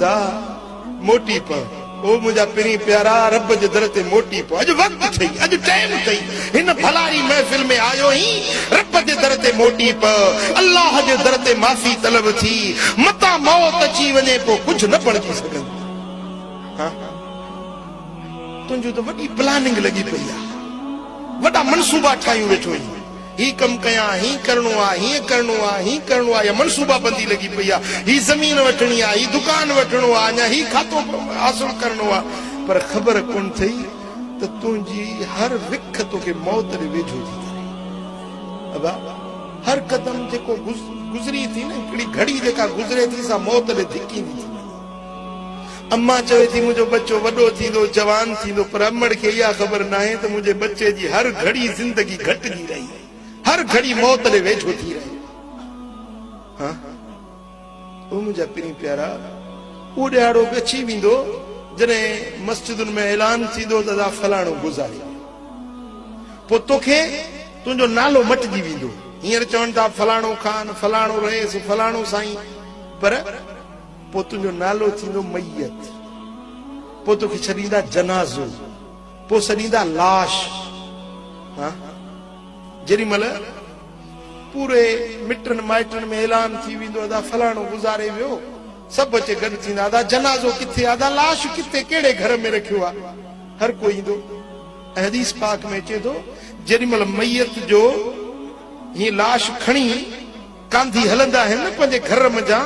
मोटी प ओ मुझा पिरी प्यारा रब जे दर ते मोटी प अज वक्त थई अज टाइम थई इन भलारी महफिल में आयो ही रब जे दर ते मोटी प अल्लाह जे दर ते माफी तलब थी मता मौत अची वने पो कुछ न पणजी सगन। हां तुंजो तो वडी प्लानिंग लगी पई आ वडा मनसूबा ठायूं वेठो ही कम कया ही करनो आ ही करनो आ ही करनो आ या मनसूबा बंदी लगी पई आ ही जमीन वठणी आ ही दुकान वठणो आ या ही खातो हासिल करनो आ पर खबर कोन थई त तुंजी हर विख तो के मौत रे वेझो थी करे अबा हर कदम जेको गुजरी थी न हिकड़ी घड़ी जेका गुजरे थी सा मौत रे धिकी थी। अम्मा चवे थी मुझो बच्चो वडो थींदो जवान थींदो पर अम्मड़ के या खबर ना है त मुझे बच्चे जी हर घड़ी जिंदगी घटजी रही हर घड़ी मौत रे वेझो थी रही। हाँ ओ मुझा पिनी प्यारा वो ॾियारो अची वेंदो जॾहिं मस्जिदुनि में ऐलान थींदो त फलाणो गुज़ारे पो तोखे तुंहिंजो नालो मटिजी वेंदो। हींअर चवनि था फलाणो खान फलाणो रहीस फलाणो साईं पर पो तुंहिंजो नालो थींदो मैयत पो तोखे छॾींदा जनाज़ो पो छॾींदा लाश। हाँ जेॾी महिल पूरे मिटनि माइटनि में ऐलान थी वेंदो अदा फलाणो गुज़ारे वियो सभु अचे गॾु थींदा अदा जनाज़ो किथे अदा लाश किथे कहिड़े घर में रखियो आहे हर कोई ईंदो। हदीस पाक में अचे थो जेॾी महिल मैयत जो हीअं लाश खणी कांधी हलंदा आहिनि न पंहिंजे घर मंझां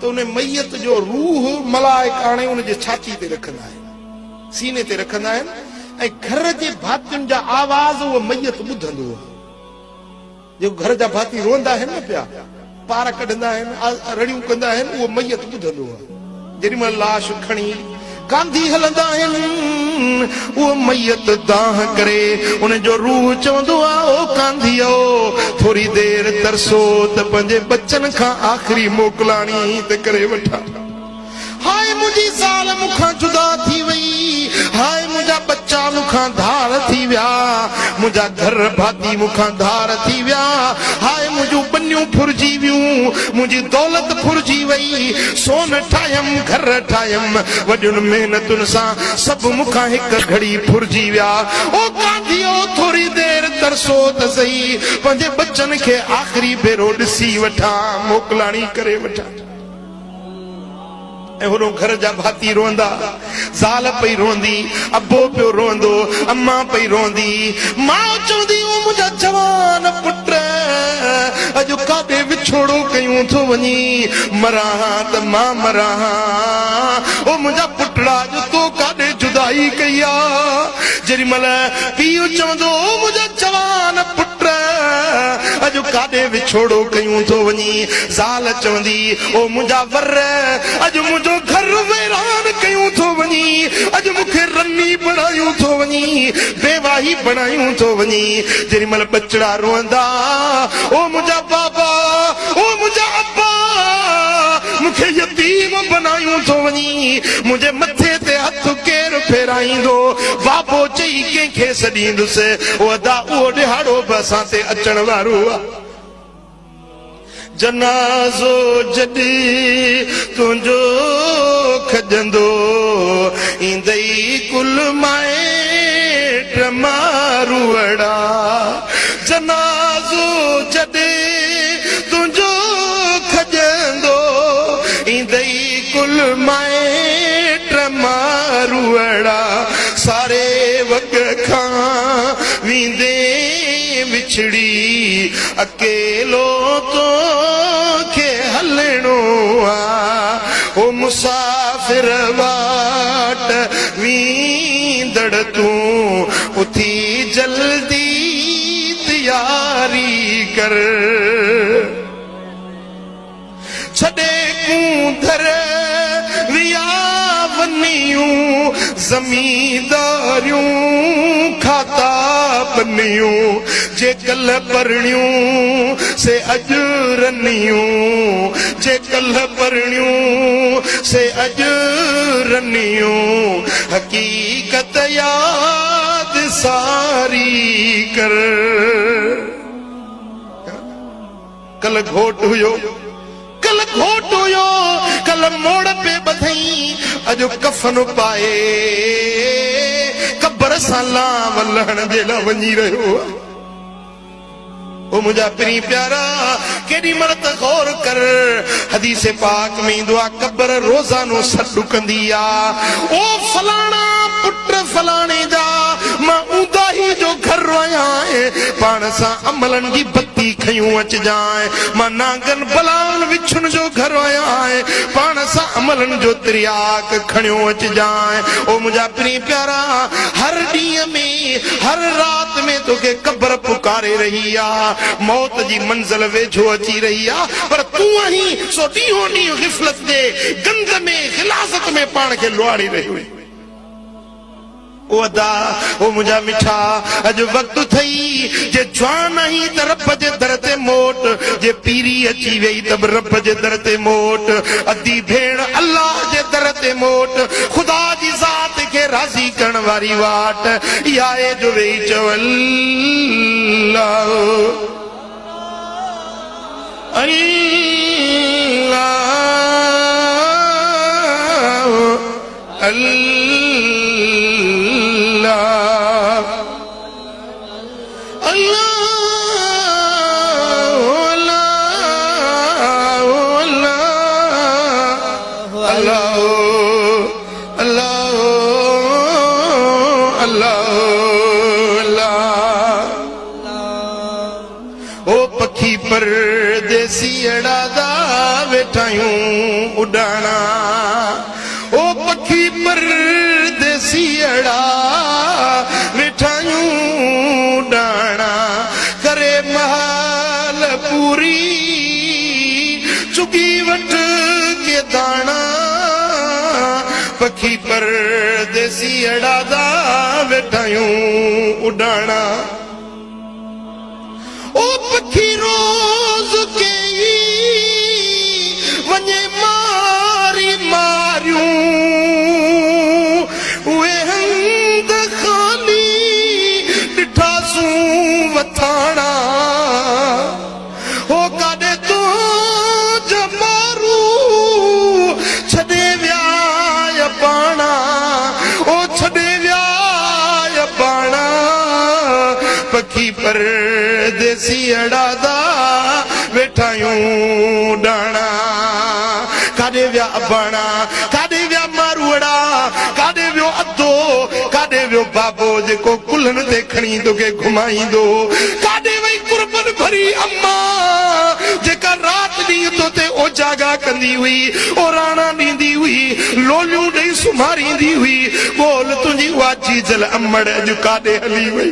त उन मैयत जो रूह मलाइक आणे उनजे छाती ते रखंदा आहिनि सीने ते रखंदा आहिनि ऐं घर जे भातियुनि जा आवाज़ उहो मैयत ॿुधंदो आहे। जेको घर जा भाती रोंदा आहिनि न पिया पार कढंदा आहिनि रड़ियूं कंदा आहिनि उहो मैयत ॿुधंदो आहे। जेॾी महिल लाश खणी कांधी हलंदा आहिनि उहो मैयत दाह करे उनजो रूह चवंदो आहे ओ कांधियो थोरी देरि तरसो त पंहिंजे बच्चनि खां आख़िरी मोकलाणी त करे वठां। हाय मुंहिंजी ज़ाल मूंखां जुदा थी वई हाय मुंहिंजा बच्चा मूंखां धार थी विया मुंहिंजा घर भाती मूंखां धार थी विया हाय मुंहिंजूं बनियूं फुरजी वियूं मुंहिंजी दौलत फुरजी वई सोन ठाहियमि घर ठाहियमि वॾियुनि महिनतुनि सां सभु मूंखां हिकु घड़ी फुरजी विया। ओ कांधियो थोरी देरि तरसो त सही पंहिंजे बच्चनि खे आख़िरी भेरो ॾिसी वठां मोकलाणी करे वठां। ऐं होॾो घर जा भाती रोंदा ज़ाल पई रोंदी अबो पियो रोंदो अम्मा पई रोंदी मां चवंदी ओ मुंहिंजा जवान पुट अॼु काॾे विछोड़ो कयूं थो वञी मरां त मां मरां ओ मुंहिंजा पुटड़ा अॼु तो काॾे जुदाई कई आहे। जेॾी महिल पीउ चवंदो ओ मुंहिंजा जवान पुट अॼु काॾे विछोड़ो कयूं थो वञी ज़ाल चवंदी ओ मुंहिंजा वर अॼु मुंहिंजो घर वैरान कयूं थो वञी अॼु मूंखे रनी बणायूं थो वञी बेवाही बणायूं थो वञी। जेॾी महिल बचड़ा रोंदा ओ मुंहिंजा बाबा ओ मुंहिंजा अब्बा मूंखे यतीम बनायूं थो वञी मुंहिंजे मथे ते हथ केरु फेराईंदो बाबो चई कंहिंखे छॾींदुसि ओ अदा उहो ॾिहाड़ो बि असां ते अचण वारो आहे। जनाज़ो जॾहिं तुंहिंजो खजंदो ईंदई कुल माइट मारूअड़ा जनाज़ो जॾहिं तुंहिंजो खजंदो ईंदई कुल माइट मारूअड़ा सारे वग खां वेंदे विछड़ी अकेलो तो के हलणो आ ओ मुसाफिर वाट वींदड़ तूं उथी जल्दी तैयारी कर छॾे कूंधर विया वनियूं ज़मींदारियूं खाता बनियूं जे कल परणियूं से अॼु रनियूं जे कल परणियूं से अॼु रनियूं हकीकत याद सारी कर। कल घोट हुयो कल मोड़ पे बधई अजो कफन पाए कब्र सां लां वलहण जे लाइ वञी रहियो। ओ मुंहिंजा पिरी प्यारा केॾी महिल त गौर कर हदीस पाक में ईंदो आहे कब्र रोज़ानो सॾु कंदी आहे। ओ फलाणा पुट फलाणे जा मां ऊंदा ही जो घर आया है पाण सां अमलन जी बत्ती खयूं अचजाए। मां नांगन बलान विछुन जो घर आया है पाण सां अमलन जो त्रियाक खणियो अचजाए। ओ मुंहिंजा पिरी प्यारा हर ॾींहं में हर रात में तोखे कब्र पुकारे रही आहे। मौत जी मंज़िल वेझो अची रही आहे पर तूं आहीं सो ॾींहों ॾींहुं ग़िफ़लत जे गंद में गिलासत में पाण खे लुआड़ी रहियो आहे। ओ अदा ओ मुंहिंजा मिठा अॼु वक़्तु थई जे जवान आहीं त रब जे दर ते मोट जे पीरी अची वई त रब जे दर ते मोट अदी भेण अल्लाह जे दर ते मोट खुदा जी ज़ात खे राज़ी करण वारी वाट इहा आहे जो वेही चओ अल्लाह अल्लाह अल्लाह परदेसी अड़ादा वेठायूं उड़ाना। ओ पखी परदेसी अड़ा वेठायूं उड़ाना करे महल पूरी चुगी वट के दाना। पखी परदेसी अड़ादा वेठायूं उड़ाना। ओ पखी रोज के वने मारी मारियूं उहे हंद खाली ॾिठासूं वथाणा। हो काॾे तो जमारू छॾे विया पाणा ओ छॾे विया पाणा। पखी परदेसी अड़ादा वेठायूं डाणा काॾे विया अबाणा काॾे विया मारूअड़ा काॾे वियो अधो काॾे वियो बाबो जेको कुल्हनि ते खणी तोखे घुमाईंदो। काॾे वई कुर्बन भरी अम्मा जेका रात ॾींहुं तो ते ओजागा कंदी हुई ओराणा ॾींदी हुई लोलियूं ॾेई सुम्हारींदी हुई। बोल तुंहिंजी उहा जीजल अमड़ अॼु काॾे हली वई।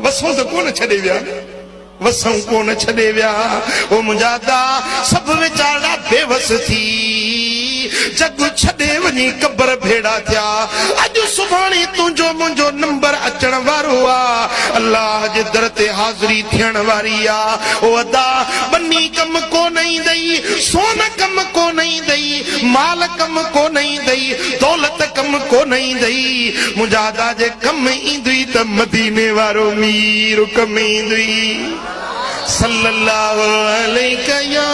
वसों तो कोन छॾे विया वसों कोन छॾे विया। ओ मुंहिंजा दा सभु वीचारा बेवस थी जग छॾे वञी कब्र भेड़ा थिया। अॼु सुभाणे तुंहिंजो मुंहिंजो नंबर अचण वारो आहे अल्लाह जे दर ते हाज़िरी थियण वारी आहे। ओ अदा बनी कम कोन ईंदई सोन कम कोन ईंदई माल कम कोन ईंदई दौलत कम कोन ईंदई। मुंहिंजा दा जे कम ईंदई त मदीने वारो मीर कम ईंदई सल्लल्लाहु अलैहि या